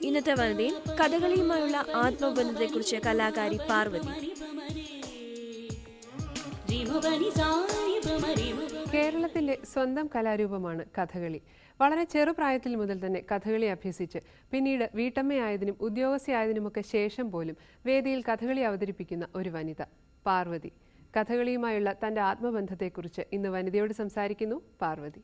ഇന്നത്തെ വനിതയിൽ കഥകളിയുമായുള്ള ആത്മബന്ധത്തെക്കുറിച്ച് കലാകാരി പാർവതി. കേരളത്തിന്റെ സ്വന്തം കലാരൂപമാണ് കഥകളി. വളരെ ചെറുപ്രായത്തിൽ മുതൽ തന്നെ കഥകളി അഭ്യസിച്ച് പിന്നീട് വീട്ടമ്മയായതിനും ഉദ്യോഗസ്ഥയായതിനുമൊക്കെ ശേഷം പോലും വേദിയിൽ കഥകളി അവതരിപ്പിക്കുന്ന ഒരു വനിത പാർവതി. കഥകളിയുമായുള്ള തന്റെ ആത്മബന്ധത്തെക്കുറിച്ച് ഇന്ന് വനിതയോട് സംസാരിക്കുന്നു പാർവതി.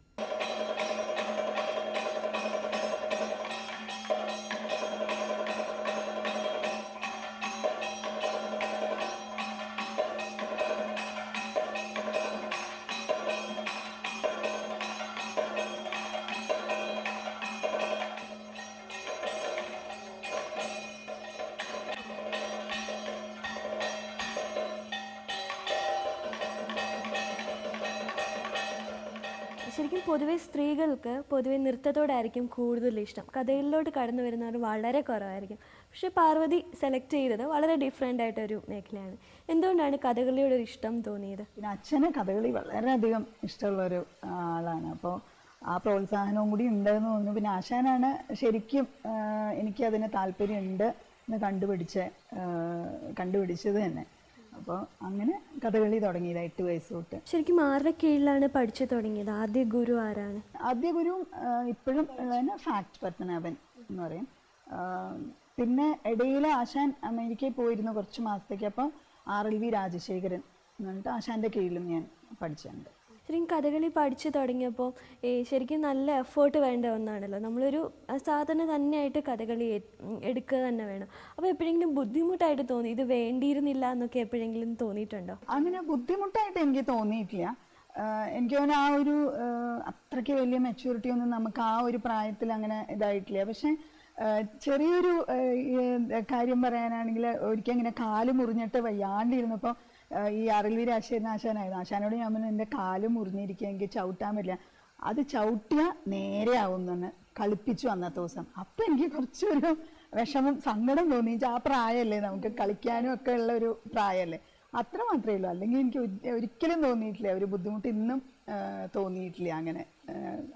ശരിക്കും പൊതുവെ സ്ത്രീകൾക്ക് പൊതുവെ നൃത്തത്തോടായിരിക്കും കൂടുതൽ ഇഷ്ടം. കഥകളിലോട്ട് കടന്നു വരുന്നവർ വളരെ കുറവായിരിക്കും. പക്ഷേ പാർവതി സെലക്ട് ചെയ്തത് വളരെ ഡിഫറെൻ്റ് ആയിട്ടൊരു മേഖലയാണ്. എന്തുകൊണ്ടാണ് കഥകളിയോടൊരു ഇഷ്ടം തോന്നിയത്? പിന്നെ അച്ഛന് കഥകളി വളരെയധികം ഇഷ്ടമുള്ളൊരു ആളാണ്. അപ്പോൾ ആ പ്രോത്സാഹനവും കൂടി ഉണ്ടെന്ന് തോന്നുന്നു. പിന്നെ ആശാനാണ് ശരിക്കും എനിക്കതിന് താല്പര്യമുണ്ട് എന്ന് കണ്ടുപിടിച്ചത് തന്നെ. അപ്പോൾ അങ്ങനെ കഥകളി തുടങ്ങിയത് 8 വയസ്സ് തൊട്ട്. ശരിക്കും ആരുടെ കീഴിലാണ് പഠിച്ചു തുടങ്ങിയത്? ആദ്യ ഗുരു ആരാണ്? ആദ്യ ഗുരു ഇപ്പോഴും ഉള്ളതിന് ഫാക്ട് പത്മനാഭൻ എന്ന് പറയും. പിന്നെ ഇടയിൽ ആശാൻ അമേരിക്കയിൽ പോയിരുന്നു കുറച്ച് മാസത്തേക്ക്. അപ്പോൾ RLV രാജശേഖരൻ എന്ന് പറഞ്ഞിട്ട് ആശാൻ്റെ കീഴിലും ഞാൻ പഠിച്ചിട്ടുണ്ട്. ശരിക്കും കഥകളി പഠിച്ചു തുടങ്ങിയപ്പോൾ ശരിക്കും നല്ല എഫേർട്ട് വേണ്ട ഒന്നാണല്ലോ. നമ്മളൊരു സാധനം തന്നെയായിട്ട് കഥകളി എടുക്കുക തന്നെ വേണം. അപ്പോൾ എപ്പോഴെങ്കിലും ബുദ്ധിമുട്ടായിട്ട് തോന്നി ഇത് വേണ്ടിയിരുന്നില്ല എന്നൊക്കെ എപ്പോഴെങ്കിലും തോന്നിയിട്ടുണ്ടോ? അങ്ങനെ ബുദ്ധിമുട്ടായിട്ട് എനിക്ക് തോന്നിയിട്ടില്ല. എനിക്ക് തോന്നുന്നു ആ ഒരു അത്രയ്ക്ക് വലിയ മെച്യൂരിറ്റി ഒന്നും നമുക്ക് ആ ഒരു പ്രായത്തിൽ അങ്ങനെ ഇതായിട്ടില്ല. പക്ഷെ ചെറിയൊരു കാര്യം പറയാനാണെങ്കിൽ ഒരിക്കൽ ഇങ്ങനെ കാല് മുറിഞ്ഞിട്ട് വയ്യാണ്ടിരുന്നപ്പോൾ ഈ RLV രാജശേഖരൻ ആശാനായിരുന്നു. ആശാനോട് ഞാൻ പറഞ്ഞു എൻ്റെ കാല് മുറിഞ്ഞിരിക്കുക, എനിക്ക് ചവിട്ടാൻ പറ്റില്ല, അത് ചവിട്ടിയാൽ നേരെ ആവുമെന്ന് കളിപ്പിച്ചു അന്നത്തെ ദിവസം. അപ്പം എനിക്ക് കുറച്ചൊരു വിഷമം സങ്കടം തോന്നി. ആ പ്രായമല്ലേ, നമുക്ക് കളിക്കാനും ഒക്കെ ഉള്ള ഒരു പ്രായമല്ലേ, അത്ര മാത്രമേ ഉള്ളൂ. അല്ലെങ്കിൽ എനിക്ക് ഒരിക്കലും തോന്നിയിട്ടില്ല ഒരു ബുദ്ധിമുട്ട്, ഇന്നും തോന്നിയിട്ടില്ല അങ്ങനെ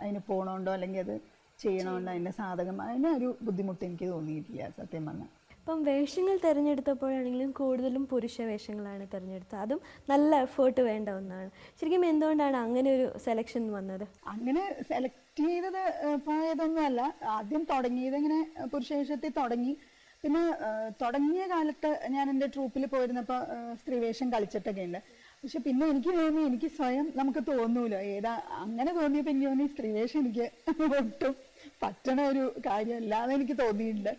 അതിന് പോകണോണ്ടോ അല്ലെങ്കിൽ അത് ചെയ്യണോണ്ടോ അതിൻ്റെ സാധകം അതിനൊരു ബുദ്ധിമുട്ട് എനിക്ക് തോന്നിയിട്ടില്ല സത്യം പറഞ്ഞാൽ. ഇപ്പം വേഷങ്ങൾ തിരഞ്ഞെടുത്തപ്പോഴാണെങ്കിലും കൂടുതലും പുരുഷ വേഷങ്ങളാണ് തിരഞ്ഞെടുത്തത്. അതും നല്ല എഫേർട്ട് വേണ്ട ഒന്നാണ്. ശരിക്കും എന്തുകൊണ്ടാണ് അങ്ങനെ ഒരു സെലക്ഷൻ വന്നത്? അങ്ങനെ സെലക്ട് ചെയ്തത് പോയതൊന്നുമല്ല. ആദ്യം തുടങ്ങിയത് ഇങ്ങനെ പുരുഷ വേഷത്തിൽ തുടങ്ങി. പിന്നെ തുടങ്ങിയ കാലത്ത് ഞാൻ എൻ്റെ ട്രൂപ്പിൽ പോയിരുന്നപ്പോൾ സ്ത്രീവേഷം കളിച്ചിട്ടൊക്കെ ഉണ്ട്. പക്ഷെ പിന്നെ എനിക്ക് തോന്നി എനിക്ക് സ്വയം നമുക്ക് തോന്നൂലോ ഏതാ, അങ്ങനെ തോന്നിയപ്പോൾ എനിക്ക് തോന്നി സ്ത്രീവേഷം എനിക്ക് ഒട്ടും പറ്റണ ഒരു കാര്യമല്ലാതെ എനിക്ക് തോന്നിയിട്ടുണ്ട്.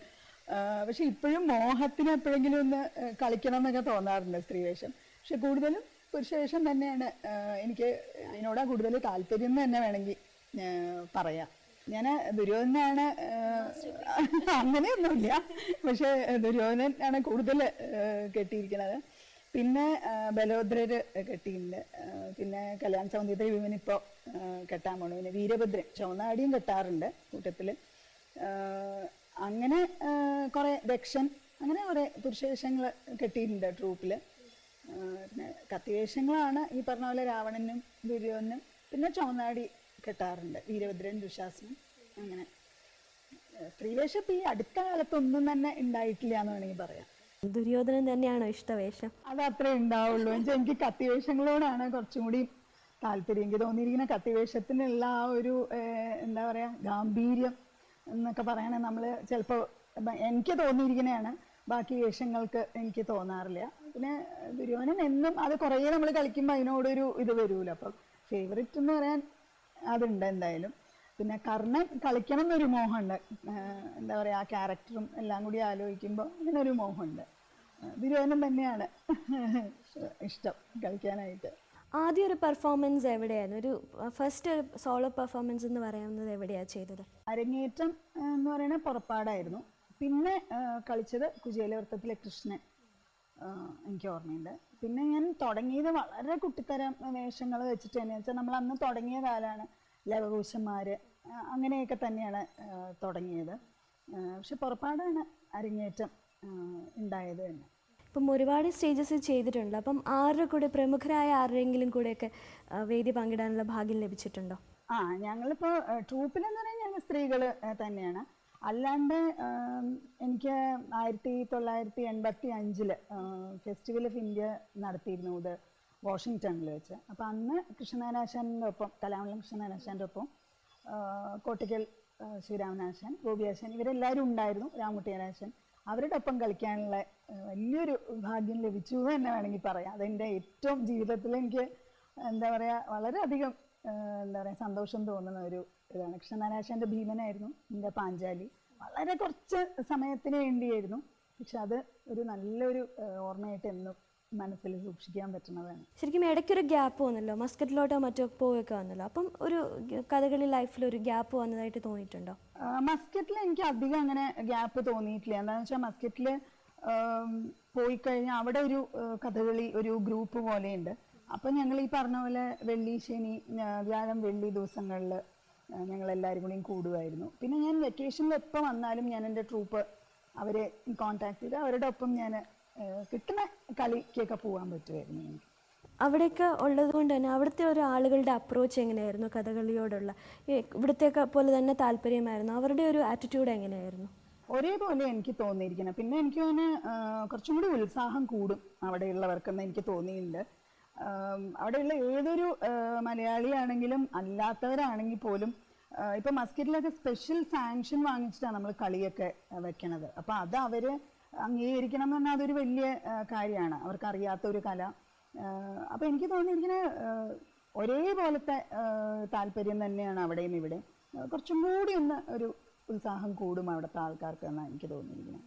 പക്ഷെ ഇപ്പോഴും മോഹത്തിന് എപ്പോഴെങ്കിലും ഒന്ന് കളിക്കണം എന്നൊക്കെ തോന്നാറുണ്ട് സ്ത്രീവേഷം. പക്ഷെ കൂടുതലും പുരുഷവേഷം തന്നെയാണ് എനിക്ക് അതിനോടാ കൂടുതൽ താല്പര്യം എന്ന് തന്നെ വേണമെങ്കിൽ പറയാം. ഞാൻ ദുര്യോധനാണ് അങ്ങനെയൊന്നുമില്ല, പക്ഷെ ദുര്യോധനൻ ആണ് കൂടുതൽ കെട്ടിയിരിക്കുന്നത്. പിന്നെ ബലോദ്രര് കെട്ടിയിട്ടുണ്ട്. പിന്നെ കല്യാൺ സൗന്ദര്യ വിമനിപ്പോൾ കെട്ടാൻ പോണു. പിന്നെ വീരഭദ്രൻ ചുവന്നാടിയും കെട്ടാറുണ്ട് കൂട്ടത്തിൽ. അങ്ങനെ കുറേ ദക്ഷൻ അങ്ങനെ കുറേ പുരുഷവേഷങ്ങൾ കെട്ടിയിട്ടുണ്ട് ട്രൂപ്പിൽ. പിന്നെ കത്തിവേഷങ്ങളാണ് ഈ പറഞ്ഞ പോലെ രാവണനും ദുര്യോധനും. പിന്നെ ചുവന്നാടി കെട്ടാറുണ്ട്, വീരഭദ്രൻ ദുശാസനും. അങ്ങനെ സ്ത്രീവേഷം ഇപ്പം ഈ അടുത്ത കാലത്തൊന്നും തന്നെ ഉണ്ടായിട്ടില്ല എന്ന് വേണമെങ്കിൽ പറയാം. ദുര്യോധനൻ തന്നെയാണോ ഇഷ്ടവേഷം? അത് അത്രേ ഉണ്ടാവുള്ളൂ. എനിക്ക് കത്തിവേഷങ്ങളോടാണ് കുറച്ചും കൂടി താല്പര്യം. എനിക്ക് തോന്നിയിരിക്കുന്ന കത്തിവേഷത്തിനുള്ള ആ ഒരു എന്താ പറയുക ഗാംഭീര്യം എന്നൊക്കെ പറയണേ നമ്മൾ ചിലപ്പോൾ എനിക്ക് തോന്നിയിരിക്കുന്നതാണ്, ബാക്കി വേഷങ്ങൾക്ക് എനിക്ക് തോന്നാറില്ല. പിന്നെ ദുര്യോധനൻ എന്നും അത് കുറേ നമ്മൾ കളിക്കുമ്പോൾ അതിനോടൊരു ഇത് വരുമല്ലോ. അപ്പം ഫേവറേറ്റ് എന്ന് പറയാൻ അതുണ്ട് എന്തായാലും. പിന്നെ കർണൻ കളിക്കണം എന്നൊരു മോഹമുണ്ട്. എന്താ പറയുക, ആ ക്യാരക്ടറും എല്ലാം കൂടി ആലോചിക്കുമ്പോൾ അങ്ങനെ ഒരു മോഹമുണ്ട്. ദുര്യോധനൻ തന്നെയാണ് ഇഷ്ടം കളിക്കാനായിട്ട്. ആദ്യം ഒരു പെർഫോമൻസ് എവിടെയായിരുന്നു? ഒരു ഫസ്റ്റ് സോളോ പെർഫോമൻസ് എന്ന് പറയാവുന്നത് എവിടെയാണ് ചെയ്തത്? അരങ്ങേറ്റം എന്ന് പറയുന്നത് പുറപ്പാടായിരുന്നു. പിന്നെ കളിച്ചത് കുചേലവൃത്തത്തിലെ കൃഷ്ണൻ എനിക്ക് ഓർമ്മയുണ്ട്. പിന്നെ ഞാൻ തുടങ്ങിയത് വളരെ കുട്ടിത്തരം വേഷങ്ങൾ വെച്ചിട്ട് തന്നെയാണെന്ന് വെച്ചാൽ നമ്മൾ അന്ന് തുടങ്ങിയ കാലമാണ്. ലവകുശന്മാർ അങ്ങനെയൊക്കെ തന്നെയാണ് തുടങ്ങിയത്. പക്ഷെ പുറപ്പാടാണ് അരങ്ങേറ്റം ഉണ്ടായത് തന്നെ. ഇപ്പം ഒരുപാട് സ്റ്റേജസ് ചെയ്തിട്ടുണ്ട്. അപ്പം ആരുടെ കൂടെ, പ്രമുഖരായ ആരുടെയെങ്കിലും കൂടെയൊക്കെ വേദി പങ്കിടാനുള്ള ഭാഗ്യം ലഭിച്ചിട്ടുണ്ടോ? ഞങ്ങളിപ്പോൾ ട്രൂപ്പിലെന്ന് പറഞ്ഞാൽ ഞങ്ങൾ സ്ത്രീകൾ തന്നെയാണ്. അല്ലാണ്ട് എനിക്ക് 1985 ഫെസ്റ്റിവൽ ഓഫ് ഇന്ത്യ നടത്തിയിരുന്നു ഇത് വാഷിങ്ടണിൽ വെച്ച്. അപ്പോൾ അന്ന് കൃഷ്ണനാശാൻ്റെ ഒപ്പം, കലാമണ്ഡലം കൃഷ്ണനാശാൻ്റെ ഒപ്പം കോട്ടയ്ക്കൽ ശ്രീരാമനാശൻ, ഗോപിയാശൻ ഇവരെല്ലാവരും ഉണ്ടായിരുന്നു, രാമകുട്ടിയാശൻ. അവരുടെ ഒപ്പം കളിക്കാനുള്ള വലിയൊരു ഭാഗ്യം ലഭിച്ചു എന്ന് തന്നെ വേണമെങ്കിൽ പറയാം. അതെൻ്റെ ഏറ്റവും ജീവിതത്തിൽ എനിക്ക് എന്താ പറയുക വളരെയധികം എന്താ പറയുക സന്തോഷം തോന്നുന്ന ഒരു ഇതാണ്. കൃഷ്ണനാശാൻ്റെ ഭീമനായിരുന്നു എൻ്റെ പാഞ്ചാലി. വളരെ കുറച്ച് സമയത്തിന് വേണ്ടിയായിരുന്നു, പക്ഷെ അത് ഒരു നല്ലൊരു ഓർമ്മയായിട്ട് എന്നും മനസ്സിൽ സൂക്ഷിക്കാൻ പറ്റുന്നതാണ്. ശരിക്കും ഇടയ്ക്കൊരു ഗ്യാപ്പ് വന്നല്ലോ, മസ്കറ്റിലോട്ടോ മറ്റോ പോയൊക്കെ വന്നല്ലോ. അപ്പം ഒരു കഥകളി ലൈഫിൽ ഒരു ഗ്യാപ്പ് വന്നതായിട്ട് തോന്നിയിട്ടുണ്ടോ? മസ്കറ്റിൽ എനിക്ക് അധികം അങ്ങനെ ഗ്യാപ്പ് തോന്നിയിട്ടില്ല. എന്താണെന്ന് വെച്ചാൽ മസ്കറ്റിൽ പോയി കഴിഞ്ഞാൽ അവിടെ ഒരു കഥകളി ഒരു ഗ്രൂപ്പ് പോലെയുണ്ട്. അപ്പം ഞങ്ങൾ ഈ പറഞ്ഞ പോലെ വെള്ളി, ശനി, വ്യാഴം, വെള്ളി ദിവസങ്ങളിൽ ഞങ്ങളെല്ലാവരും കൂടിയും കൂടുമായിരുന്നു. പിന്നെ ഞാൻ വെക്കേഷനിൽ എപ്പോൾ വന്നാലും ഞാൻ എൻ്റെ ട്രൂപ്പ് അവരെ കോൺടാക്ട് ചെയ്ത് അവരുടെ ഒപ്പം ഞാൻ കിട്ടുന്ന കളിക്കൊക്കെ പോകാൻ പറ്റുമായിരുന്നു എനിക്ക്. അവിടെയൊക്കെ ഉള്ളത് കൊണ്ട് തന്നെ അവിടുത്തെ ഒരു ആളുകളുടെ അപ്രോച്ച് എങ്ങനെയായിരുന്നു കഥകളിയോടുള്ള? ഇവിടുത്തെയൊക്കെ പോലെ തന്നെ താല്പര്യമായിരുന്നു? അവരുടെ ഒരു ആറ്റിറ്റ്യൂഡ് എങ്ങനെയായിരുന്നു? ഒരേപോലെ എനിക്ക് തോന്നിയിരിക്കണം. പിന്നെ എനിക്ക് തോന്നുന്നു കുറച്ചും കൂടി ഉത്സാഹം കൂടും അവിടെയുള്ളവർക്കെന്ന് എനിക്ക് തോന്നിയിട്ടുണ്ട്. അവിടെയുള്ള ഏതൊരു മലയാളിയാണെങ്കിലും അല്ലാത്തവരാണെങ്കിൽ പോലും ഇപ്പം മസ്കറ്റിലൊക്കെ സ്പെഷ്യൽ സാങ്ഷൻ വാങ്ങിച്ചിട്ടാണ് നമ്മൾ കളിയൊക്കെ വെക്കണത്. അപ്പം അത് അവർ അംഗീകരിക്കണം എന്ന് പറഞ്ഞാൽ അതൊരു വലിയ കാര്യമാണ്, അവർക്കറിയാത്ത ഒരു കല. അപ്പം എനിക്ക് തോന്നിയിരിക്കുന്ന ഒരേപോലത്തെ താല്പര്യം തന്നെയാണ് അവിടെയും ഇവിടെ. കുറച്ചും കൂടി ഒന്ന് ഒരു ഉത്സാഹം കൂടും അവിടുത്തെ ആൾക്കാർക്ക് എന്നാണ് എനിക്ക് തോന്നിയിരിക്കുന്നത്.